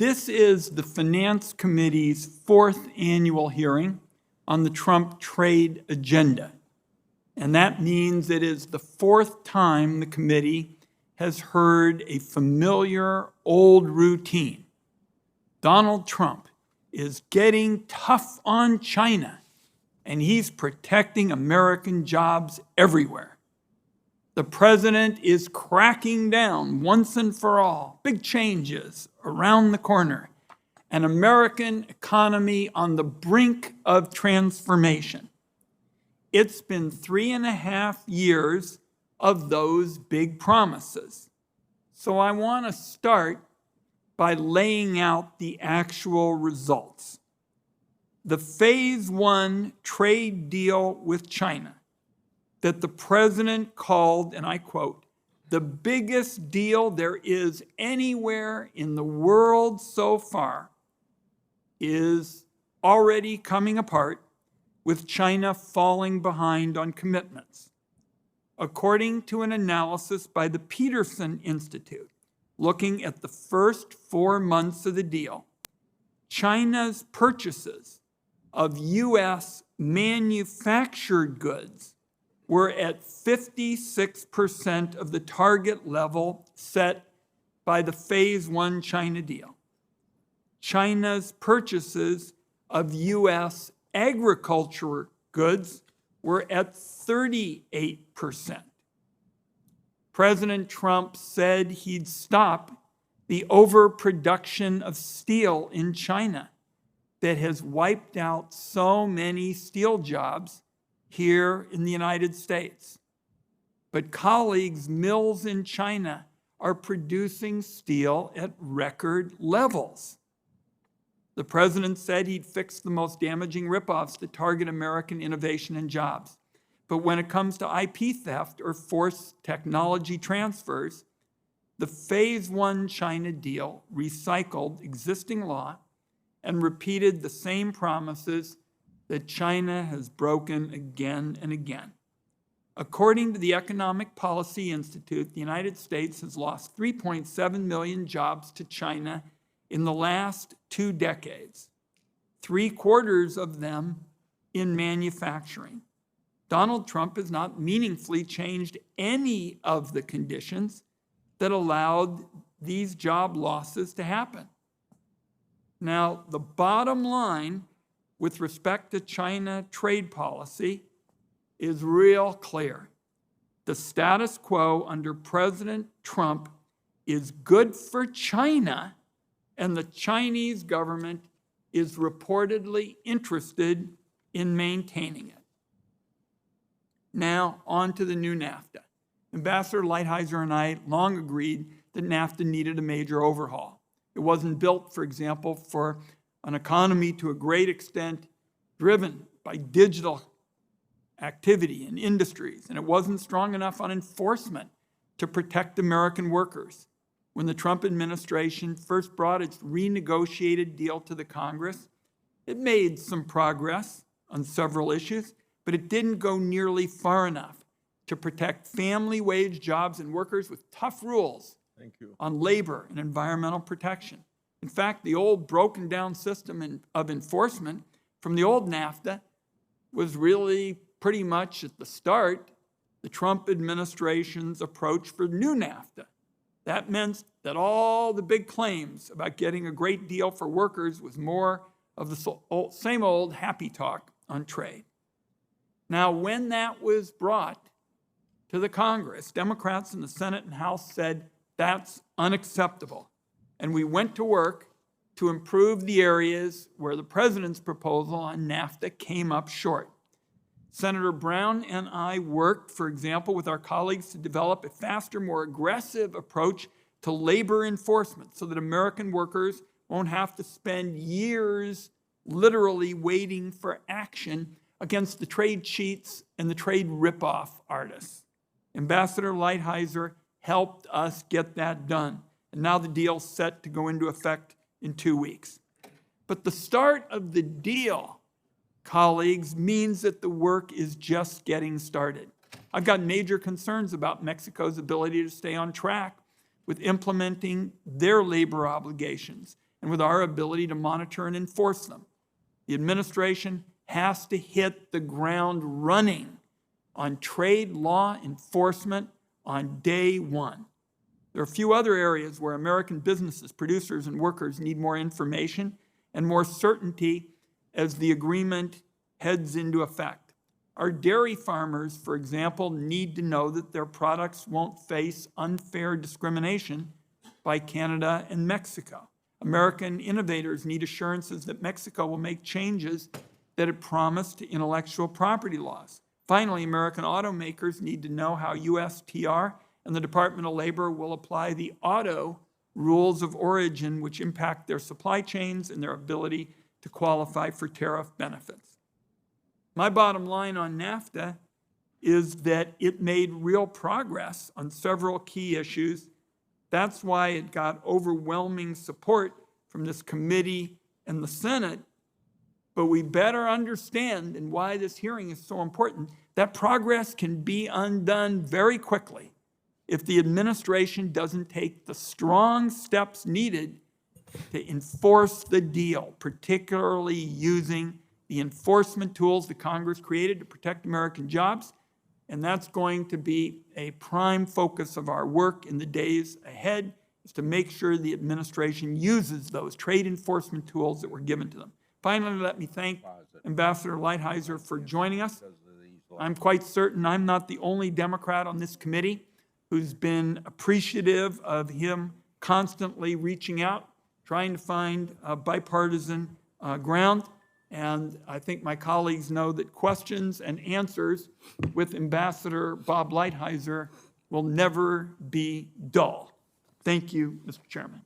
This is the Finance Committee's fourth annual hearing on the Trump trade agenda. And that means it is the fourth time the committee has heard a familiar old routine. Donald Trump is getting tough on China, and he's protecting American jobs everywhere. The president is cracking down once and for all. Big changes around the corner. An American economy on the brink of transformation. It's been 3.5 years of those big promises. So I want to start by laying out the actual results. The Phase 1 trade deal with China that the president called, and I quote, the biggest deal there is anywhere in the world so far, is already coming apart, with China falling behind on commitments. According to an analysis by the Peterson Institute, looking at the first 4 months of the deal, China's purchases of U.S. manufactured goods were at 56% of the target level set by the Phase 1 China deal. China's purchases of U.S. agriculture goods were at 38%. President Trump said he'd stop the overproduction of steel in China that has wiped out so many steel jobs here in the United States. But colleagues, mills in China are producing steel at record levels. The president said he'd fix the most damaging ripoffs that target American innovation and jobs. But when it comes to IP theft or forced technology transfers, the Phase 1 China deal recycled existing law and repeated the same promises that China has broken again and again. According to the Economic Policy Institute, the United States has lost 3.7 million jobs to China in the last 2 decades, 3/4 of them in manufacturing. Donald Trump has not meaningfully changed any of the conditions that allowed these job losses to happen. Now, the bottom line with respect to China trade policy is real clear. The status quo under President Trump is good for China, and the Chinese government is reportedly interested in maintaining it. Now, on to the new NAFTA. Ambassador Lighthizer and I long agreed that NAFTA needed a major overhaul. It wasn't built, for example, for an economy to a great extent driven by digital activity and industries, and it wasn't strong enough on enforcement to protect American workers. When the Trump administration first brought its renegotiated deal to the Congress, it made some progress on several issues, but it didn't go nearly far enough to protect family wage jobs and workers with tough rules on labor and environmental protection. In fact, the old broken down system of enforcement from the old NAFTA was really pretty much at the start the Trump administration's approach for new NAFTA. That meant that all the big claims about getting a great deal for workers was more of the same old happy talk on trade. Now, when that was brought to the Congress, Democrats in the Senate and House said that's unacceptable. And we went to work to improve the areas where the president's proposal on NAFTA came up short. Senator Brown and I worked, for example, with our colleagues to develop a faster, more aggressive approach to labor enforcement so that American workers won't have to spend years literally waiting for action against the trade cheats and the trade ripoff artists. Ambassador Lighthizer helped us get that done. And now the deal's set to go into effect in 2 weeks. But the start of the deal, colleagues, means that the work is just getting started. I've got major concerns about Mexico's ability to stay on track with implementing their labor obligations and with our ability to monitor and enforce them. The administration has to hit the ground running on trade law enforcement on day one. There are a few other areas where American businesses, producers, and workers need more information and more certainty as the agreement heads into effect. Our dairy farmers, for example, need to know that their products won't face unfair discrimination by Canada and Mexico. American innovators need assurances that Mexico will make changes that it promised to intellectual property laws. Finally, American automakers need to know how USTR and the Department of Labor will apply the auto rules of origin, which impact their supply chains and their ability to qualify for tariff benefits. My bottom line on NAFTA is that it made real progress on several key issues. That's why it got overwhelming support from this committee and the Senate. But we better understand, and why this hearing is so important, that progress can be undone very quickly if the administration doesn't take the strong steps needed to enforce the deal, particularly using the enforcement tools that Congress created to protect American jobs. And that's going to be a prime focus of our work in the days ahead, is to make sure the administration uses those trade enforcement tools that were given to them. Finally, let me thank Ambassador Lighthizer for joining us. I'm quite certain I'm not the only Democrat on this committee who's been appreciative of him constantly reaching out, trying to find bipartisan ground. And I think my colleagues know that questions and answers with Ambassador Bob Lighthizer will never be dull. Thank you, Mr. Chairman.